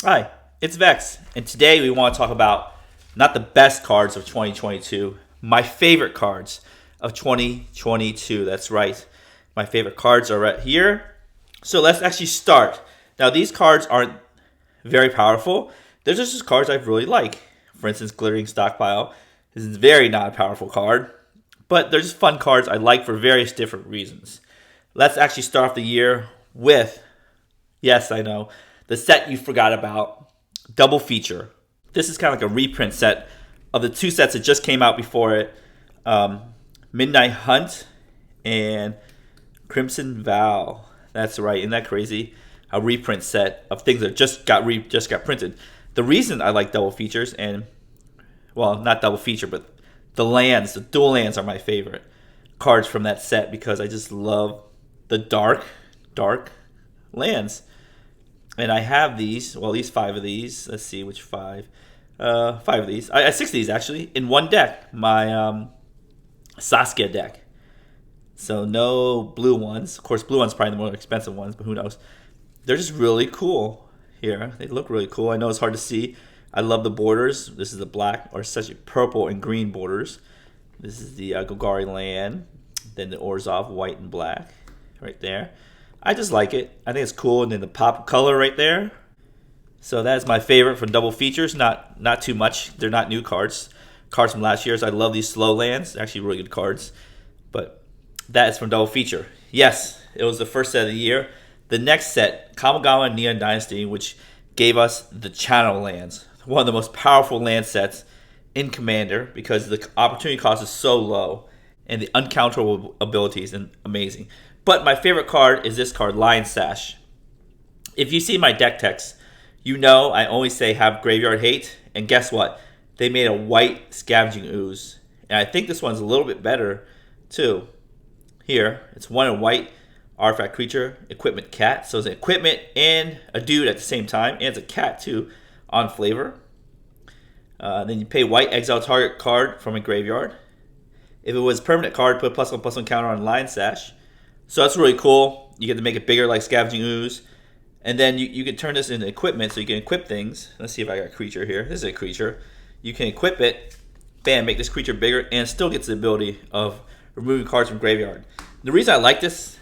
Hi, it's Vex, and today we want to talk about not the best cards of 2022, my favorite cards of 2022. That's right. My favorite cards are right here. So let's actually start. Now, these cards aren't very powerful. They're just cards I really like. For instance, Glittering Stockpile is a very non-powerful card, but they're just fun cards I like for various different reasons. Let's actually start off the year with, yes, I know, the set you forgot about, Double Feature. This is kind of like a reprint set of the two sets that just came out before it, Midnight Hunt and Crimson Vow. That's right, isn't that crazy? A reprint set of things that just got printed. The reason I like double features, and well, not double feature, but the dual lands are my favorite cards from that set because I just love the dark lands. And I have these, well, at least 5 of these. Let's see, which 5? 5 of these. I 6 of these, actually, in one deck. My Saskia deck. So no blue ones. Of course, blue ones are probably the more expensive ones, but who knows. They're just really cool here. They look really cool. I know it's hard to see. I love the borders. This is the black, or essentially purple and green borders. This is the Golgari land. Then the Orzhov, white and black, right there. I just like it. I think it's cool. And then the pop color right there. So that's my favorite from double features. Not too much. They're not new cards. Cards from last year's. I love these slow lands. They're actually really good cards. But that is from double feature. Yes, it was the first set of the year. The next set, Kamigawa Neon Dynasty, which gave us the channel lands. One of the most powerful land sets in Commander because the opportunity cost is so low and the uncounterable abilities are amazing. But my favorite card is this card, Lion Sash. If you see my deck text, you know I always say have Graveyard Hate. And guess what? They made a white Scavenging Ooze. And I think this one's a little bit better, too. Here, it's 1 in white, artifact creature, equipment cat. So it's an equipment and a dude at the same time. And it's a cat, too, on flavor. Then you pay white, exile target card from a graveyard. If it was a permanent card, put a +1/+1 counter on Lion Sash. So that's really cool. You get to make it bigger like Scavenging Ooze. And then you can turn this into equipment so you can equip things. Let's see if I got a creature here. This is a creature. You can equip it, bam, make this creature bigger, and it still gets the ability of removing cards from graveyard. The reason I like this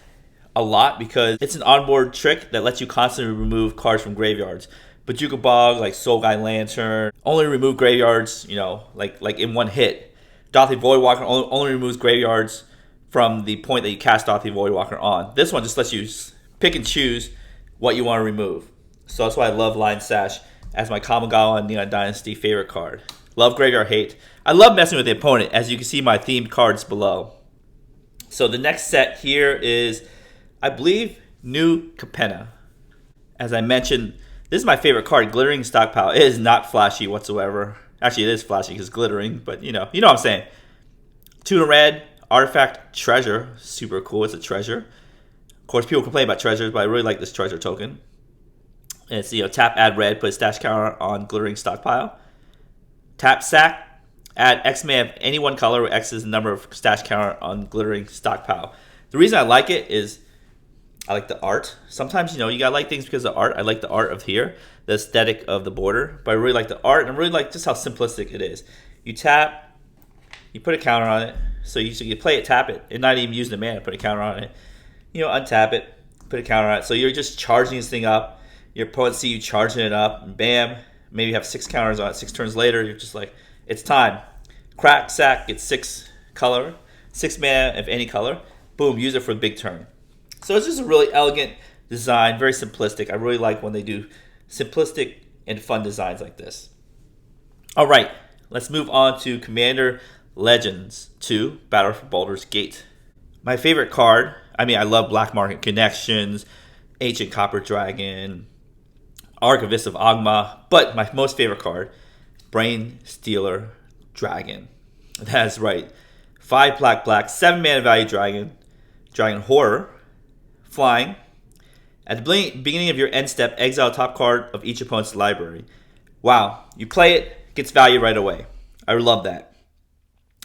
a lot because it's an onboard trick that lets you constantly remove cards from graveyards. Bojuka Bog, like Soul Guy Lantern, only remove graveyards, like in one hit. Dauthi Voidwalker only removes graveyards from the point that you cast Dauthi Voidwalker on. This one just lets you pick and choose what you want to remove. So that's why I love Lion Sash as my Kamigawa Neon Dynasty favorite card. Love Graveyard Hate. I love messing with the opponent, as you can see my themed cards below. So the next set here is, I believe, new Capenna. As I mentioned, this is my favorite card, Glittering Stockpile. It is not flashy whatsoever. Actually, it is flashy because glittering, but you know what I'm saying. 2 in red. Artifact Treasure, super cool. It's a treasure. Of course, people complain about treasures, but I really like this treasure token. And it's tap, add red, put a stash counter on Glittering Stockpile. Tap, sack, add X mana of any one color, where X is the number of stash counter on Glittering Stockpile. The reason I like it is I like the art. Sometimes you gotta like things because of the art. I like the art of here, the aesthetic of the border, but I really like the art, and I really like just how simplistic it is. You tap, you put a counter on it. So you play it, tap it, and not even using the mana, put a counter on it. Untap it, put a counter on it. So you're just charging this thing up. Your opponent see you charging it up, and bam, maybe you have 6 counters on it. 6 turns later, you're just like, it's time. Crack, sack, get 6 color, 6 mana of any color. Boom, use it for the big turn. So it's just a really elegant design, very simplistic. I really like when they do simplistic and fun designs like this. All right, let's move on to Commander Legends 2, Battle for Baldur's Gate. My favorite card, I love Black Market Connections, Ancient Copper Dragon, Archivist of Ogma, but my most favorite card, Brain Stealer Dragon. That's right. 5 black, 7 mana value dragon, Dragon Horror, flying. At the beginning of your end step, exile top card of each opponent's library. Wow, you play it, gets value right away. I love that.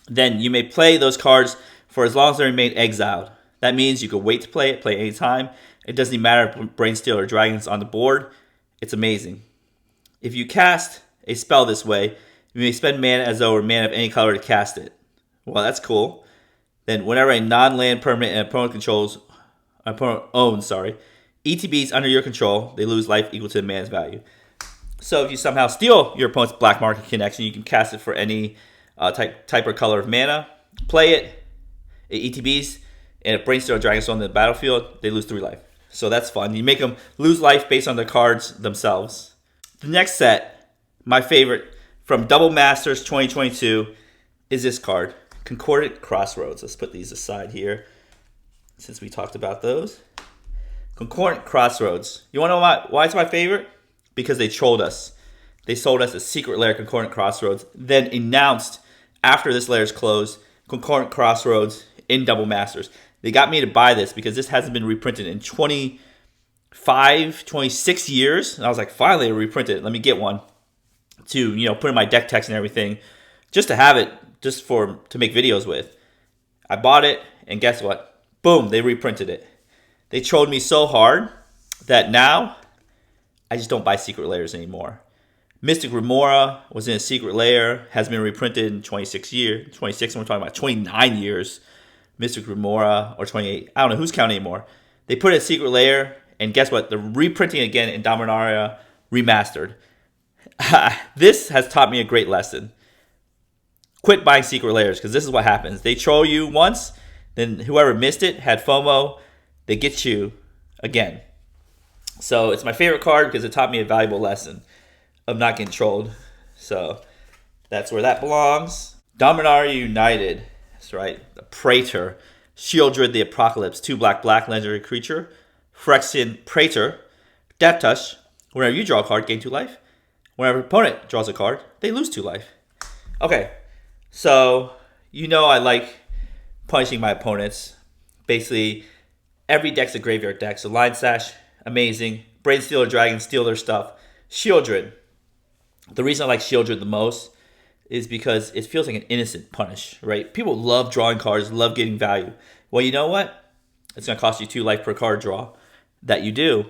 Then you may play those cards for as long as they remain exiled. That means you can wait to play it, play anytime. It doesn't even matter if Brain Stealer Dragon's on the board. It's amazing. If you cast a spell this way, you may spend mana as though it were mana of any color to cast it. Well, that's cool. Then whenever a non-land permanent an opponent owns, ETBs under your control, they lose life equal to the mana's value. So if you somehow steal your opponent's black market connection, you can cast it for any type or color of mana, play it ETBs, and if Brainstorm Dragons on the battlefield, they lose 3 life. So that's fun. You make them lose life based on the cards themselves. The next set, my favorite from Double Masters 2022, is this card, Concordant Crossroads. Let's put these aside here since we talked about those. Concordant Crossroads. You want to know why it's my favorite? Because they trolled us. They sold us a secret lair, Concordant Crossroads, then announced after this lair is closed, Concordant Crossroads in Double Masters. They got me to buy this because this hasn't been reprinted in 26 years. And I was like, finally, reprint it. Let me get one to, put in my deck text and everything, just to have it, to make videos with. I bought it, and guess what? Boom, they reprinted it. They trolled me so hard that now I just don't buy secret layers anymore. Mystic Remora was in a secret layer, has been reprinted in 26 years. 26, and we're talking about 29 years. Mystic Remora, or 28. I don't know who's counting anymore. They put a secret layer, and guess what? They're reprinting again in Dominaria Remastered. This has taught me a great lesson. Quit buying secret layers, because this is what happens. They troll you once, then whoever missed it, had FOMO, they get you again. So it's my favorite card because it taught me a valuable lesson of not getting trolled. So that's where that belongs. Dominaria United. That's right. The Praetor. Shieldred the Apocalypse. 2 black legendary creature. Phyrexian Praetor. Death Touch. Whenever you draw a card, gain 2 life. Whenever opponent draws a card, they lose 2 life. Okay. So, I like punishing my opponents. Basically, every deck's a graveyard deck. So Line Sash, amazing. Brainstealer Dragon, steal their stuff. Shieldred. The reason I like Shieldred the most is because it feels like an innocent punish, right? People love drawing cards, love getting value. Well, you know what? It's going to cost you 2 life per card draw that you do.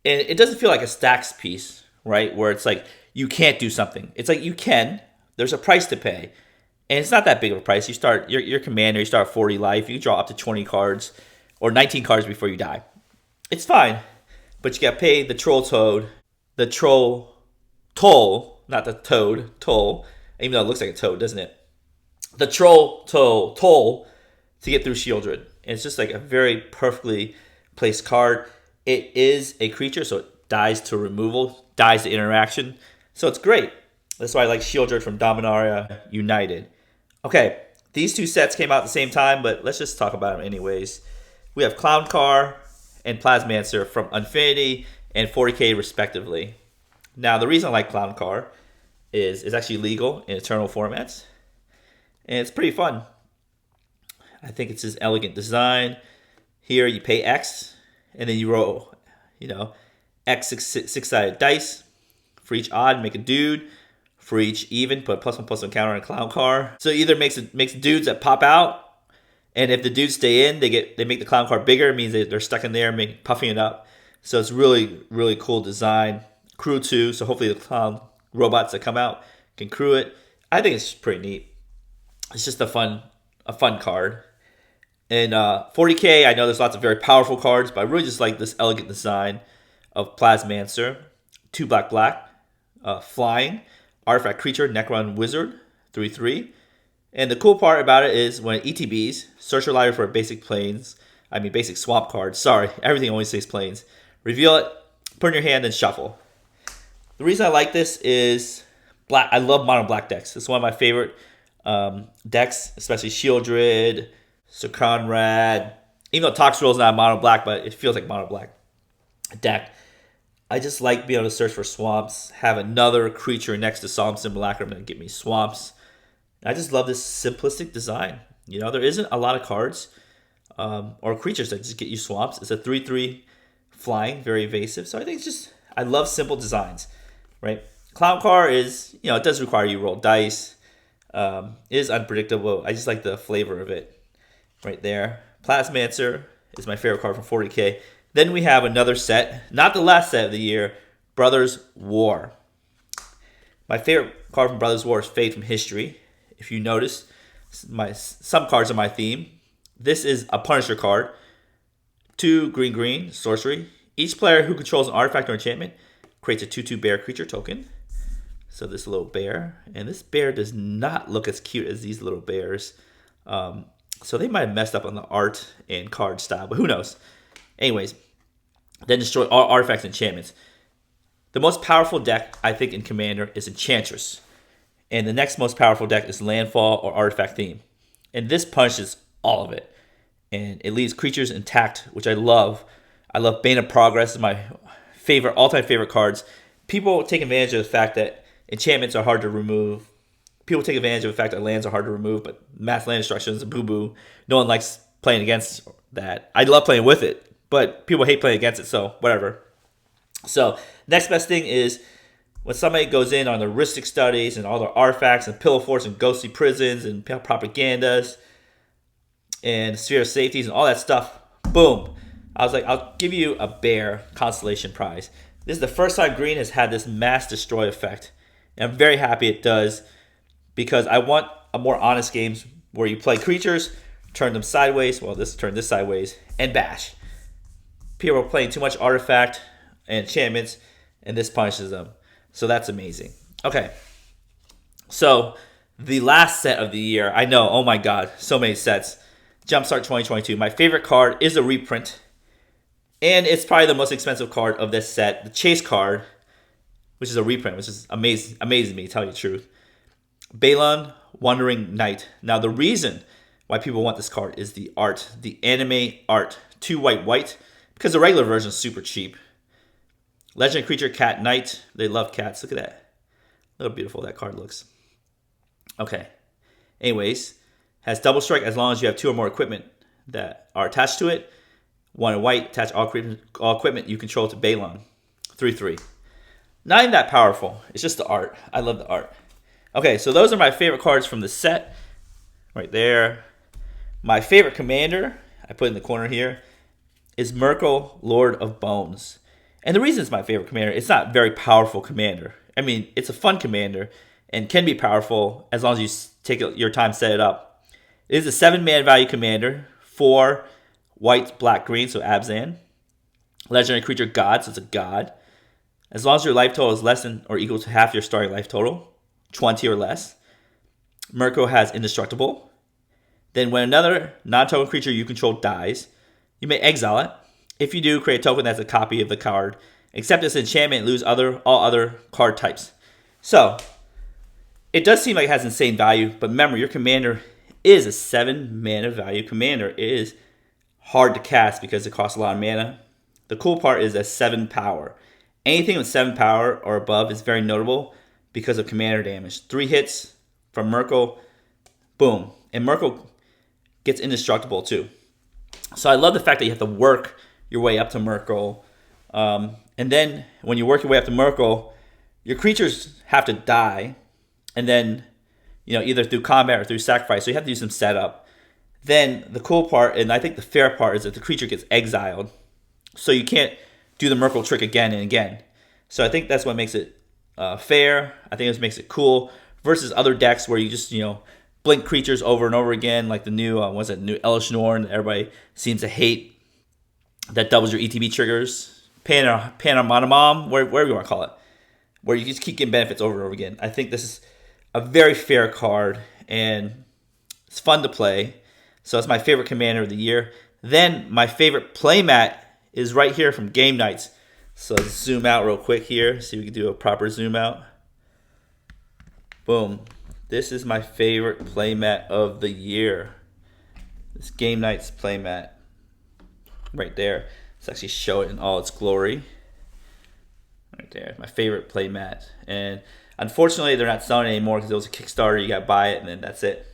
And it doesn't feel like a stacks piece, right? Where it's like you can't do something. It's like you can. There's a price to pay. And it's not that big of a price. You start your commander, you start 40 life, you draw up to 20 cards or 19 cards before you die. It's fine. But you got paid the troll toll, not the toad, toll, even though it looks like a toad, doesn't it? The troll toll to get through Shieldred. And it's just like a very perfectly placed card. It is a creature, so it dies to removal, dies to interaction. So it's great. That's why I like Shieldred from Dominaria United. Okay, these 2 sets came out at the same time, but let's just talk about them anyways. We have Clown Car and Plasmancer from Unfinity and 40k respectively. Now, the reason I like Clown Car is it's actually legal in Eternal formats, and it's pretty fun. I think it's this elegant design. Here, you pay X, and then you roll, X six-sided dice. For each odd, make a dude. For each even, put a +1/+1 counter on a Clown Car. So either makes dudes that pop out, and if the dudes stay in, they make the Clown Car bigger. It means they're stuck in there, puffing it up. So it's really, really cool design. Crew too, so hopefully the clown robots that come out can crew it. I think it's pretty neat. It's just a fun card. And 40k, I know there's lots of very powerful cards, but I really just like this elegant design of Plasmancer. 2 black, flying, artifact creature, Necron Wizard, 3/3. And the cool part about it is when it ETBs, search your library for basic swamp cards. Sorry, everything always says planes. Reveal it, put it in your hand, and shuffle. The reason I like this is black. I love mono black decks. It's one of my favorite decks, especially Shieldred, Sir Conrad. Even though Toxrill is not mono black, but it feels like mono black deck. I just like being able to search for swamps, have another creature next to Solemn Simulacrum and get me swamps. I just love this simplistic design. There isn't a lot of cards or creatures that just get you swamps. It's a 3/3 flying, very evasive. So I think I love simple designs, right? Clown Car is, it does require you roll dice. It is unpredictable. I just like the flavor of it right there. Plasmancer is my favorite card from 40k. Then we have another set, not the last set of the year, Brothers War. My favorite card from Brothers War is Fade from History. If you notice, some cards are my theme. This is a Punisher card. 2 green, sorcery. Each player who controls an artifact or enchantment creates a 2/2 bear creature token. So this little bear. And this bear does not look as cute as these little bears. So they might have messed up on the art and card style, but who knows? Anyways, then destroy all artifacts and enchantments. The most powerful deck, I think, in Commander is Enchantress. And the next most powerful deck is Landfall or Artifact Theme. And this punishes all of it. And it leaves creatures intact, which I love. I love Bane of Progress, is my favorite, all-time favorite cards. People take advantage of the fact that enchantments are hard to remove. People take advantage of the fact that lands are hard to remove, but mass land destruction is a boo-boo. No one likes playing against that. I love playing with it, but people hate playing against it, so whatever. So next best thing is when somebody goes in on the heuristic studies and all their artifacts and pillow forts and ghostly prisons and propagandas and sphere of safeties and all that stuff, boom. I was like, I'll give you a bear constellation prize. This is the first time green has had this mass destroy effect. And I'm very happy it does because I want a more honest games where you play creatures, turn them sideways, turn this sideways, and bash. People are playing too much artifact and enchantments, and this punishes them. So that's amazing. Okay. So the last set of the year, I know, oh my god, so many sets. Jumpstart 2022. My favorite card is a reprint. And it's probably the most expensive card of this set. The Chase card, which is a reprint, which is amazing me, to tell you the truth. Balon, Wandering Knight. Now the reason why people want this card is the art. The anime art. 2 white. Because the regular version is super cheap. Legendary creature, Cat Knight. They love cats. Look at that. Look how beautiful that card looks. Okay. Anyways. Has double strike as long as you have 2 or more equipment that are attached to it. 1 white, attach all equipment you control to Balon. 3/3. Not even that powerful. It's just the art. I love the art. Okay, so those are my favorite cards from the set. Right there. My favorite commander, I put in the corner here, is Myrkul, Lord of Bones. And the reason it's my favorite commander, it's not a very powerful commander. I mean, it's a fun commander and can be powerful as long as you take your time to set it up. It is a 7-mana value commander, 4 white, black, green, so Abzan. Legendary creature god, so it's a god. As long as your life total is less than or equal to half your starting life total, 20 or less. Myrkul has indestructible. Then when another non-token creature you control dies, you may exile it. If you do, create a token that's a copy of the card. Except its enchantment, lose all other card types. So, it does seem like it has insane value, but remember, your commander is a 7-mana value commander. It is hard to cast because it costs a lot of mana. The cool part is a 7 power. Anything with 7 power or above is very notable because of commander damage. 3 hits from Myrkul, boom. And Myrkul gets indestructible too. So I love the fact that you have to work your way up to Myrkul. And then when you work your way up to Myrkul, your creatures have to die. And then, either through combat or through sacrifice. So you have to do some setup. Then the cool part, and I think the fair part, is that the creature gets exiled. So you can't do the Myrkul trick again and again. So I think that's what makes it fair. I think it makes it cool versus other decks where you just, blink creatures over and over again, like the new, new Elish Norn that everybody seems to hate. That doubles your ETB triggers. Panamonimom, whatever you want to call it. Where you just keep getting benefits over and over again. I think this is a very fair card, and it's fun to play. So it's my favorite commander of the year. Then my favorite playmat is right here from Game Nights. So let's zoom out real quick here. See if we can do a proper zoom out. Boom. This is my favorite playmat of the year. This Game Nights playmat. Right there. Let's actually show it in all its glory. Right there. My favorite playmat. And unfortunately, they're not selling it anymore because it was a Kickstarter. You got to buy it, and then that's it.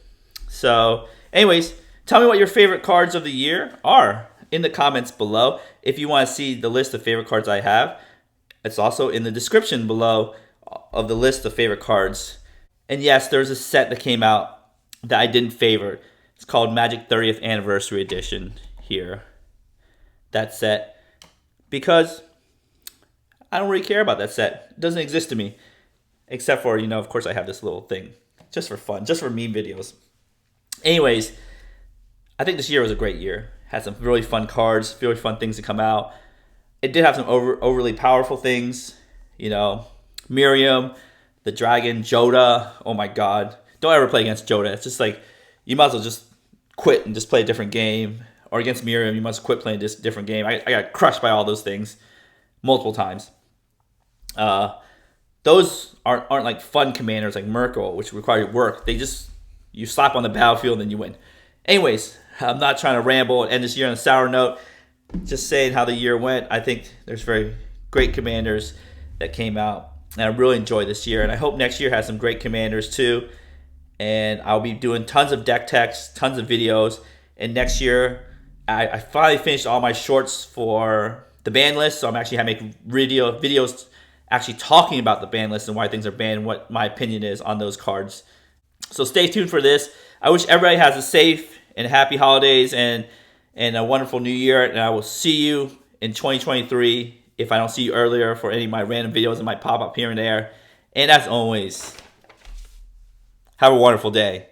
So, anyways, tell me what your favorite cards of the year are in the comments below. If you want to see the list of favorite cards I have, it's also in the description below of the list of favorite cards. And yes, there's a set that came out that I didn't favor. It's called Magic 30th Anniversary Edition here. That set. Because I don't really care about that set. It doesn't exist to me. Except for, of course I have this little thing. Just for fun. Just for meme videos. Anyways, I think this year was a great year. Had some really fun cards, really fun things to come out. It did have some overly powerful things. Miriam, the dragon, Joda. Oh my god. Don't ever play against Joda. It's just like, you might as well just quit and just play a different game. Or against Miriam, you must quit playing this different game. I got crushed by all those things multiple times. Those aren't like fun commanders like Merkel, which require work. You slap on the battlefield and then you win. Anyways, I'm not trying to ramble and end this year on a sour note. Just saying how the year went. I think there's very great commanders that came out, and I really enjoyed this year. And I hope next year has some great commanders too. And I'll be doing tons of deck techs, tons of videos. And next year, I finally finished all my shorts for the ban list, so I'm actually having videos actually talking about the ban list and why things are banned and what my opinion is on those cards. So stay tuned for this. I wish everybody has a safe and happy holidays and a wonderful new year, and I will see you in 2023 if I don't see you earlier for any of my random videos that might pop up here and there. And as always, have a wonderful day.